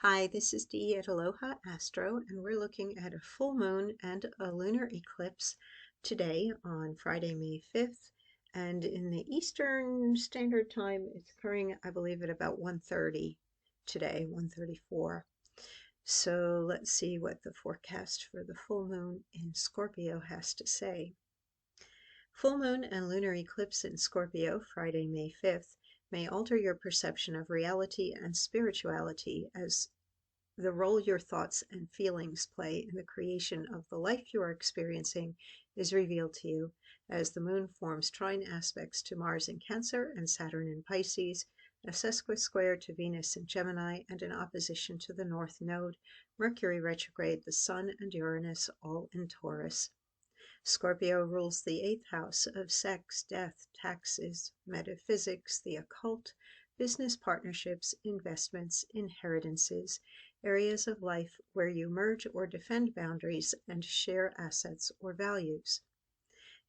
Hi, this is Dee at Aloha, Astro, and we're looking at a full moon and a lunar eclipse today on Friday, May 5th. And in the Eastern Standard Time, it's occurring, I believe, at about 1:30 today, 1:34. So let's see what the forecast for the full moon in Scorpio has to say. Full moon and lunar eclipse in Scorpio, Friday, May 5th, may alter your perception of reality and spirituality as the role your thoughts and feelings play in the creation of the life you are experiencing is revealed to you as the moon forms trine aspects to Mars in Cancer and Saturn in Pisces, a sesquisquare to Venus in Gemini, and in opposition to the North Node, Mercury retrograde, the Sun, and Uranus all in Taurus. Scorpio rules the 8th house of sex, death, taxes, metaphysics, the occult, business partnerships, investments, inheritances, areas of life where you merge or defend boundaries and share assets or values.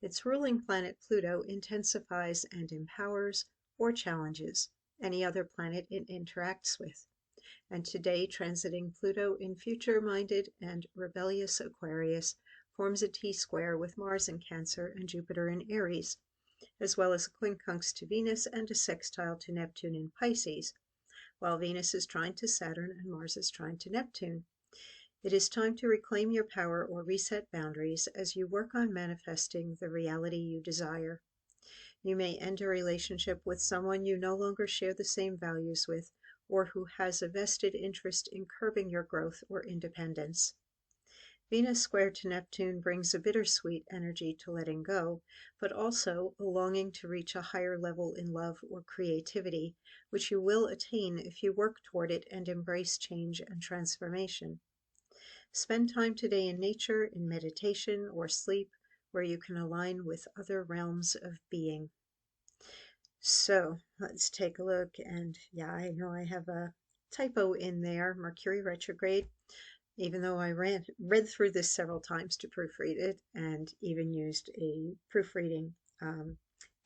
Its ruling planet Pluto intensifies and empowers or challenges any other planet it interacts with. And today, transiting Pluto in future-minded and rebellious Aquarius forms a T-square with Mars in Cancer and Jupiter in Aries, as well as a quincunx to Venus and a sextile to Neptune in Pisces, while Venus is trine to Saturn and Mars is trine to Neptune. It is time to reclaim your power or reset boundaries as you work on manifesting the reality you desire. You may end a relationship with someone you no longer share the same values with, or who has a vested interest in curbing your growth or independence. Venus square to Neptune brings a bittersweet energy to letting go, but also a longing to reach a higher level in love or creativity, which you will attain if you work toward it and embrace change and transformation. Spend time today in nature, in meditation or sleep, where you can align with other realms of being. So let's take a look. And yeah, I know I have a typo in there, Mercury retrograde, even though I read through this several times to proofread it and even used a proofreading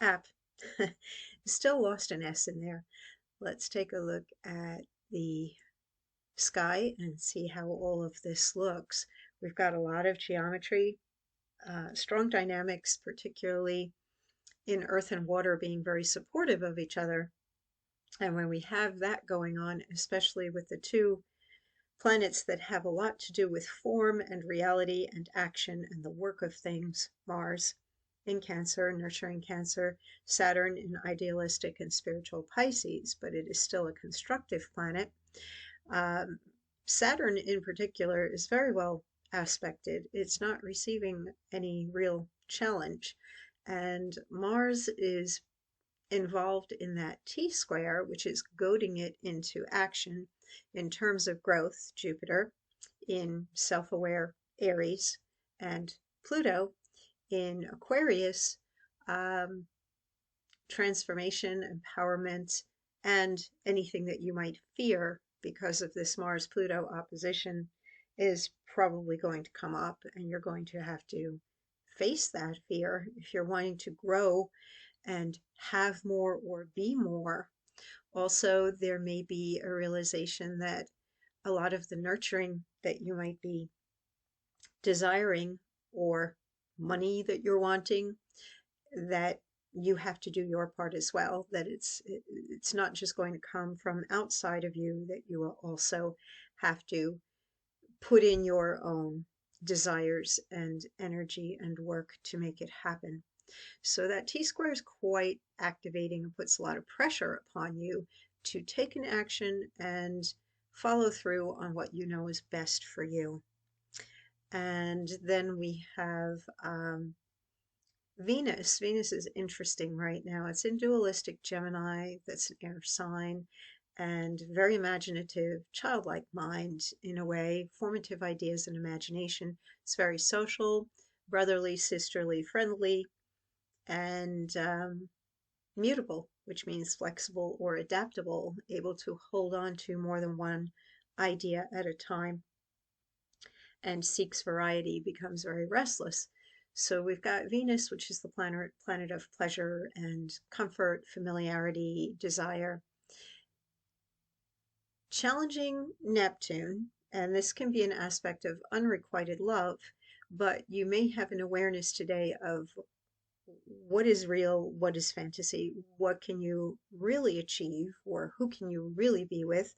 app. Still lost an S in there. Let's take a look at the sky and see how all of this looks. We've got a lot of geometry, strong dynamics, particularly in earth and water being very supportive of each other. And when we have that going on, especially with the two planets that have a lot to do with form and reality and action and the work of things, Mars in Cancer, nurturing Cancer, Saturn in idealistic and spiritual Pisces, but it is still a constructive planet. Saturn in particular is very well aspected. It's not receiving any real challenge. And Mars is involved in that T-square, which is goading it into action in terms of growth, Jupiter in self-aware Aries, and Pluto in Aquarius, transformation, empowerment, and anything that you might fear because of this Mars-Pluto opposition is probably going to come up, and you're going to have to face that fear if you're wanting to grow and have more or be more. Also, there may be a realization that a lot of the nurturing that you might be desiring or money that you're wanting, that you have to do your part as well, that it's not just going to come from outside of you, that you will also have to put in your own desires and energy and work to make it happen. So that T-square is quite activating and puts a lot of pressure upon you to take an action and follow through on what you know is best for you. And then we have Venus. Venus is interesting right now. It's in dualistic Gemini, that's an air sign, and very imaginative, childlike mind in a way, formative ideas and imagination. It's very social, brotherly, sisterly, friendly, and mutable, which means flexible or adaptable, able to hold on to more than one idea at a time, and seeks variety, becomes very restless. So we've got Venus, which is the planet of pleasure and comfort, familiarity, desire. challenging Neptune, and this can be an aspect of unrequited love, but you may have an awareness today of what is real, what is fantasy, what can you really achieve, or who can you really be with,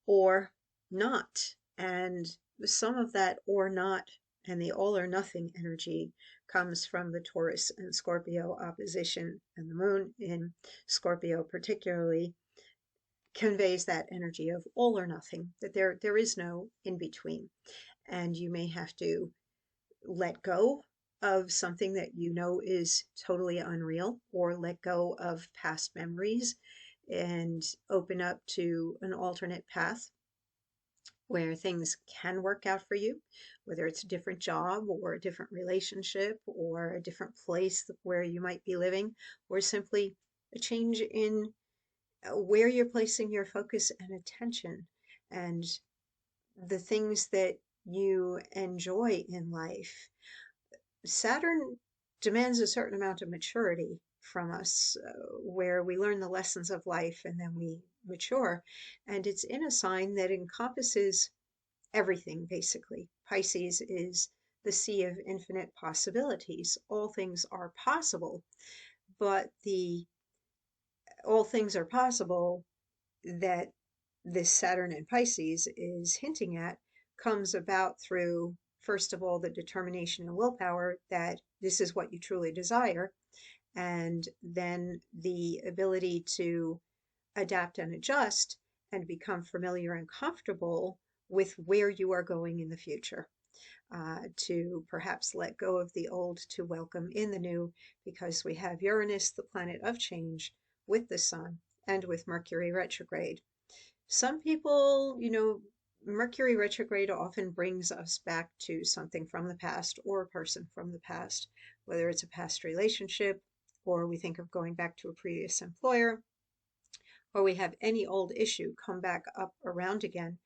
or not. And some of that or not and the all or nothing energy comes from the Taurus and Scorpio opposition, and the moon in Scorpio particularly conveys that energy of all or nothing, that there is no in between. And you may have to let go of something that you know is totally unreal, or let go of past memories and open up to an alternate path where things can work out for you, whether it's a different job or a different relationship or a different place where you might be living, or simply a change in where you're placing your focus and attention, and the things that you enjoy in life. Saturn demands a certain amount of maturity from us, where we learn the lessons of life and then we mature. And it's in a sign that encompasses everything, basically. Pisces is the sea of infinite possibilities. All things are possible, but the all things are possible that this Saturn in Pisces is hinting at comes about through, first of all, the determination and willpower that this is what you truly desire, and then the ability to adapt and adjust and become familiar and comfortable with where you are going in the future. To perhaps let go of the old to welcome in the new, because we have Uranus, the planet of change, with the sun and with Mercury retrograde. Some people, Mercury retrograde often brings us back to something from the past or a person from the past, whether it's a past relationship, or we think of going back to a previous employer, or we have any old issue come back up around again.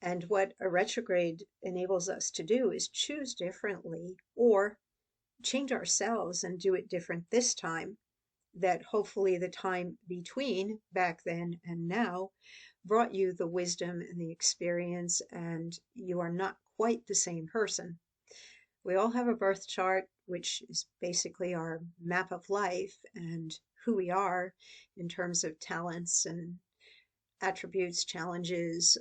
And what a retrograde enables us to do is choose differently or change ourselves and do it different this time, that hopefully the time between back then and now brought you the wisdom and the experience, and you are not quite the same person. We all have a birth chart, which is basically our map of life and who we are in terms of talents and attributes, challenges,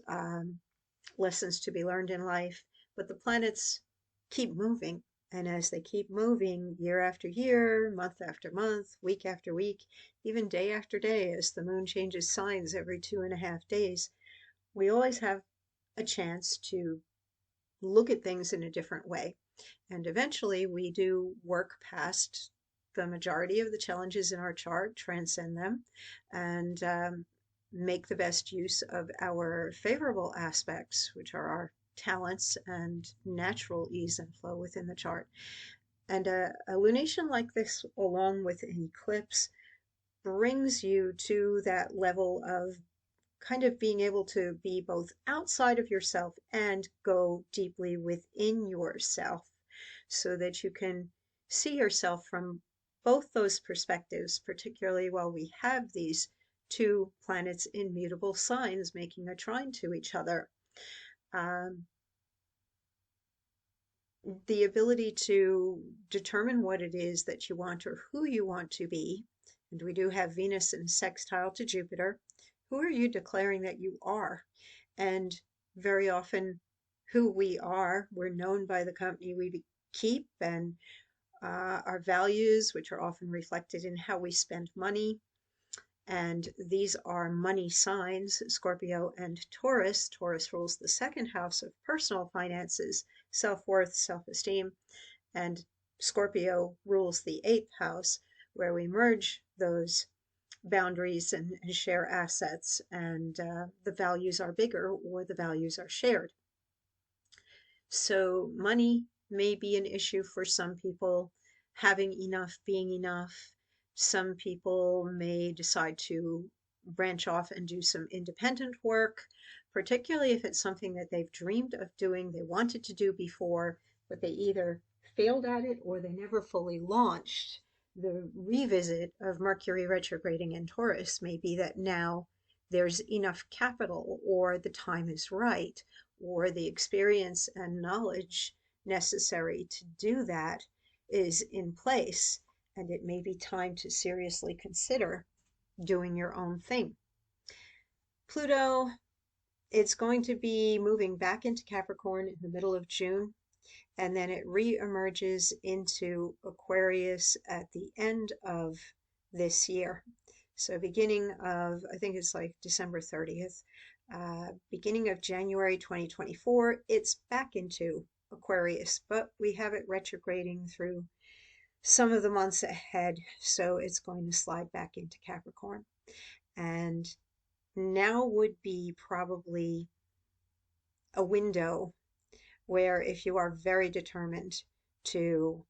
lessons to be learned in life. But the planets keep moving. And as they keep moving year after year, month after month, week after week, even day after day, as the moon changes signs every 2.5 days, we always have a chance to look at things in a different way. And eventually we do work past the majority of the challenges in our chart, transcend them, and make the best use of our favorable aspects, which are our talents and natural ease and flow within the chart. And a lunation like this, along with an eclipse, brings you to that level of kind of being able to be both outside of yourself and go deeply within yourself, so that you can see yourself from both those perspectives, particularly while we have these two planets in mutable signs making a trine to each other. The ability to determine what it is that you want or who you want to be. And we do have Venus in sextile to Jupiter. Who are you declaring that you are? And very often, who we are, we're known by the company we keep, and our values, which are often reflected in how we spend money. And these are money signs, Scorpio and Taurus. Taurus rules the second house of personal finances, self-worth, self-esteem, and Scorpio rules the 8th house, where we merge those boundaries and share assets, and the values are bigger or the values are shared. So money may be an issue for some people, having enough, being enough. Some people may decide to branch off and do some independent work, particularly if it's something that they've dreamed of doing, they wanted to do before, but they either failed at it or they never fully launched. The revisit of Mercury retrograding in Taurus may be that now there's enough capital, or the time is right, or the experience and knowledge necessary to do that is in place, and it may be time to seriously consider doing your own thing. Pluto, it's going to be moving back into Capricorn in the middle of June, and then it re-emerges into Aquarius at the end of this year. So beginning of, I think it's like December 30th, beginning of January 2024, it's back into Aquarius, but we have it retrograding through some of the months ahead, so it's going to slide back into Capricorn. And now would be probably a window where, if you are very determined to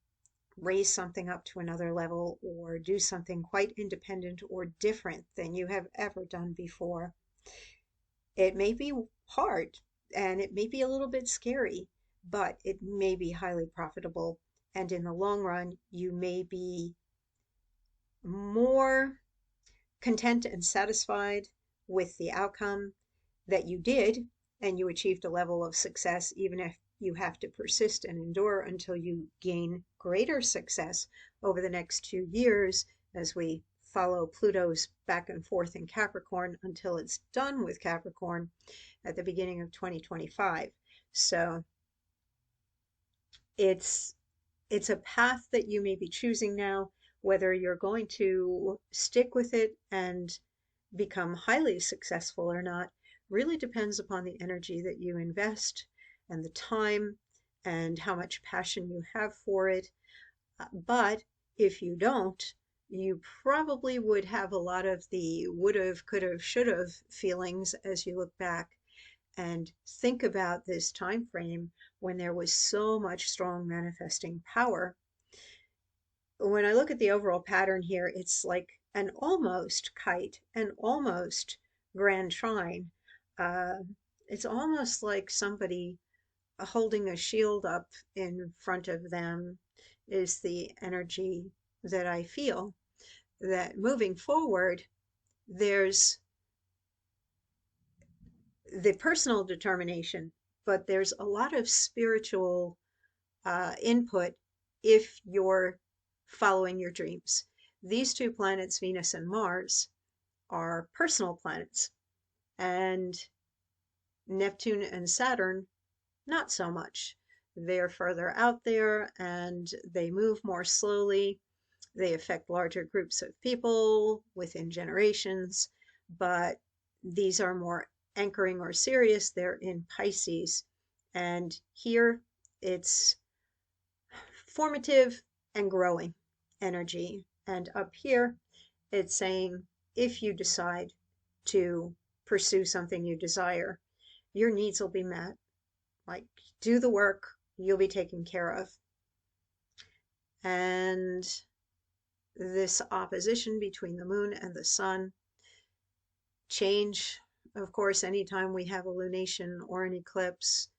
raise something up to another level or do something quite independent or different than you have ever done before, it may be hard and it may be a little bit scary, but it may be highly profitable. And in the long run, you may be more content and satisfied with the outcome that you did, and you achieved a level of success, even if you have to persist and endure until you gain greater success over the next 2 years as we follow Pluto's back and forth in Capricorn until it's done with Capricorn at the beginning of 2025. So it's a path that you may be choosing now. Whether you're going to stick with it and become highly successful or not really depends upon the energy that you invest and the time and how much passion you have for it. But if you don't, you probably would have a lot of the would've, could've, should've feelings as you look back and think about this time frame when there was so much strong manifesting power. When I look at the overall pattern here, it's like an almost kite, an almost grand trine. It's almost like somebody holding a shield up in front of them is the energy that I feel. That moving forward, there's the personal determination, but there's a lot of spiritual input if you're following your dreams. These two planets, Venus and Mars, are personal planets, and Neptune and Saturn, not so much. They're further out there and they move more slowly. They affect larger groups of people within generations, but these are more anchoring or serious. They're in Pisces. And here it's formative and growing energy. And up here, it's saying if you decide to pursue something you desire, your needs will be met. Like, do the work, you'll be taken care of. And this opposition between the moon and the sun, change, of course, anytime we have a lunation or an eclipse,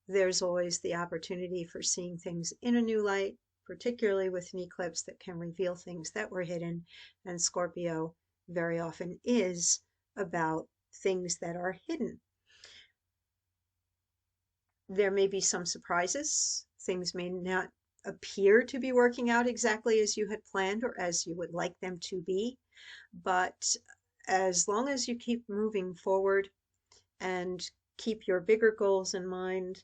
there's always the opportunity for seeing things in a new light, particularly with an eclipse that can reveal things that were hidden. And Scorpio very often is about things that are hidden. There may be some surprises. Things may not appear to be working out exactly as you had planned or as you would like them to be. But as long as you keep moving forward and keep your bigger goals in mind,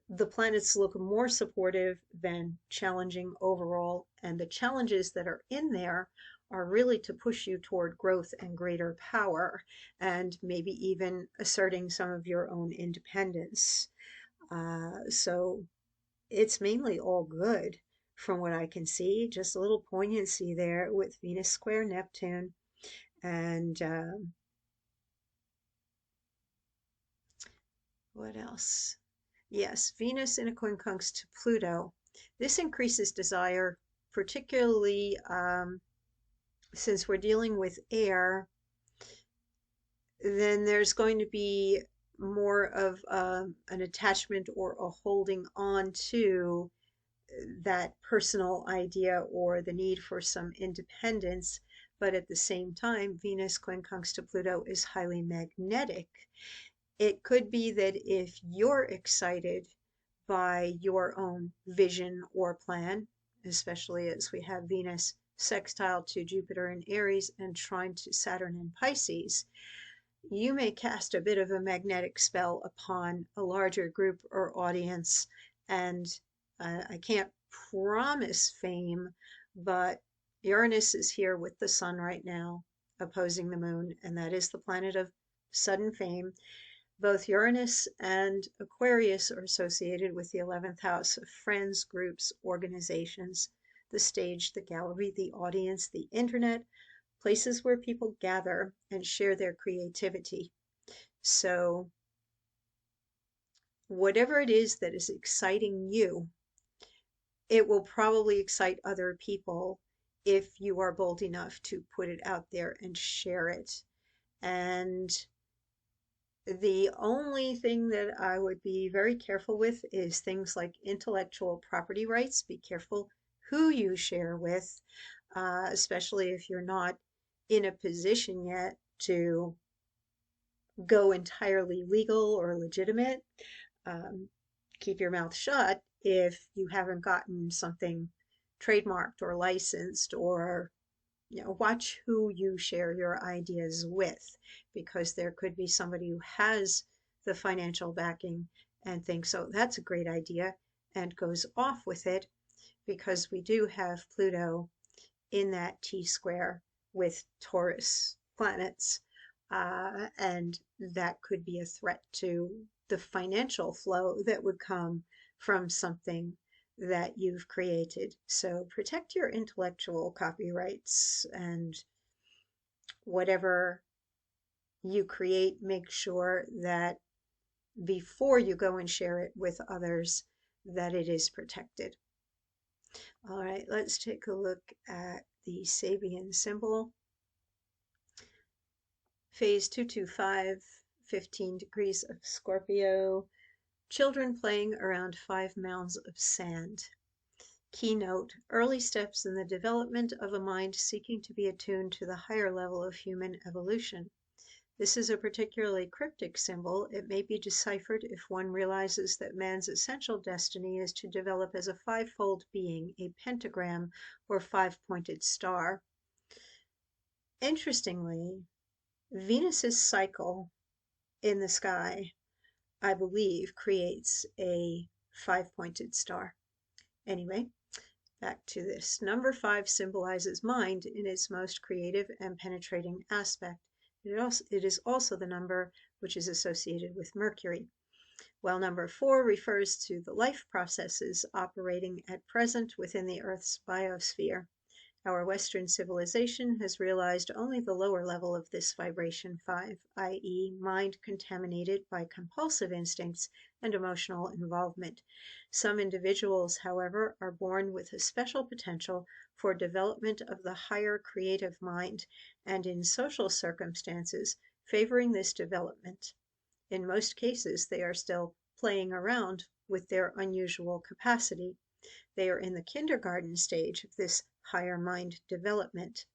the planets look more supportive than challenging overall. And the challenges that are in there are really to push you toward growth and greater power, and maybe even asserting some of your own independence. So it's mainly all good from what I can see. Just a little poignancy there with Venus square Neptune. And what else? Yes, Venus in a quincunx to Pluto. This increases desire, particularly since we're dealing with air. Then there's going to be more of an attachment or a holding on to that personal idea or the need for some independence. but at the same time, Venus quincunx to Pluto is highly magnetic. It could be that if you're excited by your own vision or plan, especially as we have Venus sextile to Jupiter in Aries and trine to Saturn in Pisces, you may cast a bit of a magnetic spell upon a larger group or audience. And I can't promise fame, but Uranus is here with the sun right now, opposing the moon, and that is the planet of sudden fame. Both Uranus and Aquarius are associated with the 11th house of friends, groups, organizations, the stage, the gallery, the audience, the internet, places where people gather and share their creativity. So whatever it is that is exciting you, it will probably excite other people if you are bold enough to put it out there and share it. And the only thing that I would be very careful with is things like intellectual property rights. Be careful who you share with, especially if you're not in a position yet to go entirely legal or legitimate. Keep your mouth shut if you haven't gotten something trademarked or licensed, or watch who you share your ideas with, because there could be somebody who has the financial backing and thinks, oh, that's a great idea, and goes off with it, because we do have Pluto in that T square with Taurus planets. And that could be a threat to the financial flow that would come from something that you've created. So protect your intellectual copyrights, and whatever you create, make sure that before you go and share it with others, that it is protected. All right, let's take a look at the Sabian symbol. Phase 225, 15 degrees of Scorpio. Children playing around 5 mounds of sand. Keynote: early steps in the development of a mind seeking to be attuned to the higher level of human evolution. This is a particularly cryptic symbol. It may be deciphered if one realizes that man's essential destiny is to develop as a fivefold being, a pentagram or five-pointed star. Interestingly, Venus's cycle in the sky, I believe, creates a five-pointed star. Anyway, back to this. Number 5 symbolizes mind in its most creative and penetrating aspect. It is also the number which is associated with Mercury, while number 4 refers to the life processes operating at present within the Earth's biosphere. Our Western civilization has realized only the lower level of this vibration 5, i.e., mind contaminated by compulsive instincts and emotional involvement. Some individuals, however, are born with a special potential for development of the higher creative mind, and in social circumstances favoring this development. In most cases, they are still playing around with their unusual capacity. They are in the kindergarten stage of this higher mind development.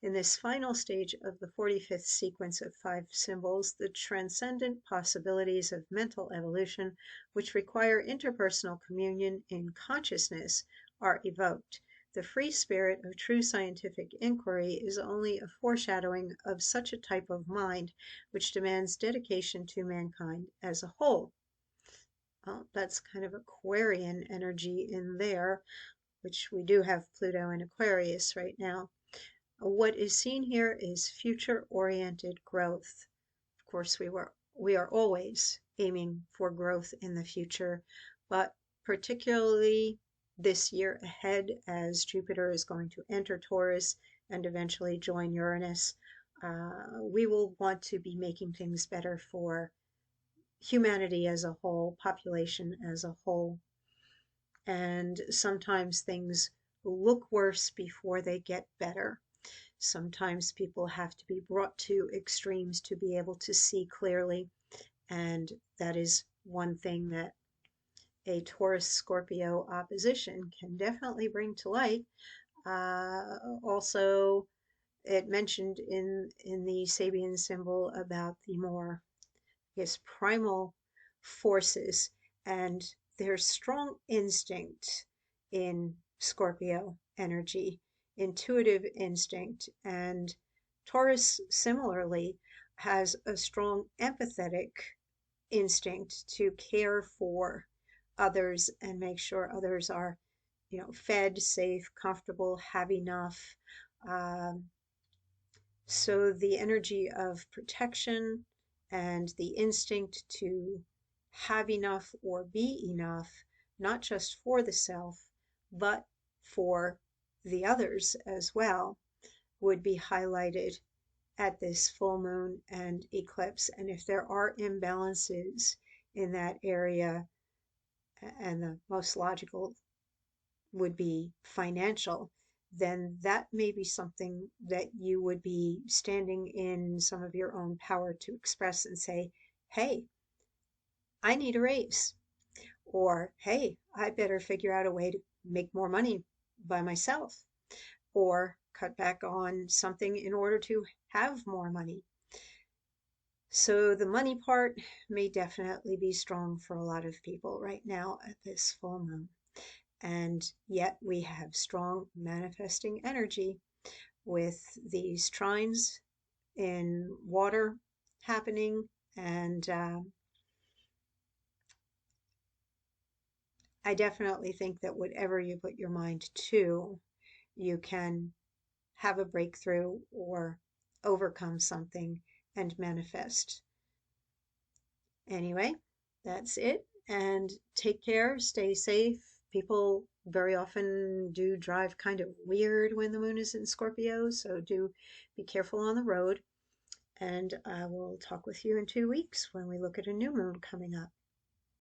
In this final stage of the 45th sequence of 5 symbols, the transcendent possibilities of mental evolution, which require interpersonal communion in consciousness, are evoked. The free spirit of true scientific inquiry is only a foreshadowing of such a type of mind, which demands dedication to mankind as a whole. Well, that's kind of Aquarian energy in there, which we do have Pluto in Aquarius right now. What is seen here is future-oriented growth. Of course, we are always aiming for growth in the future, but particularly this year ahead, as Jupiter is going to enter Taurus and eventually join Uranus, we will want to be making things better for humanity as a whole, population as a whole. And sometimes things look worse before they get better. Sometimes people have to be brought to extremes to be able to see clearly, and that is one thing that a Taurus-Scorpio opposition can definitely bring to light. Also, it mentioned in the Sabian symbol about the more, I guess, primal forces and their strong instinct in Scorpio energy, intuitive instinct. And Taurus similarly has a strong empathetic instinct to care for others and make sure others are, fed, safe, comfortable, have enough. Um, so the energy of protection and the instinct to have enough or be enough, not just for the self, but for the others as well, would be highlighted at this full moon and eclipse. And if there are imbalances in that area, and the most logical would be financial, then that may be something that you would be standing in some of your own power to express and say, hey, I need a raise. Or, hey, I better figure out a way to make more money by myself. Or cut back on something in order to have more money. So the money part may definitely be strong for a lot of people right now at this full moon. And yet we have strong manifesting energy with these trines in water happening. And I definitely think that whatever you put your mind to, you can have a breakthrough or overcome something and manifest. Anyway, that's it. And take care, stay safe. People very often do drive kind of weird when the moon is in Scorpio, so do be careful on the road. And I will talk with you in 2 weeks when we look at a new moon coming up.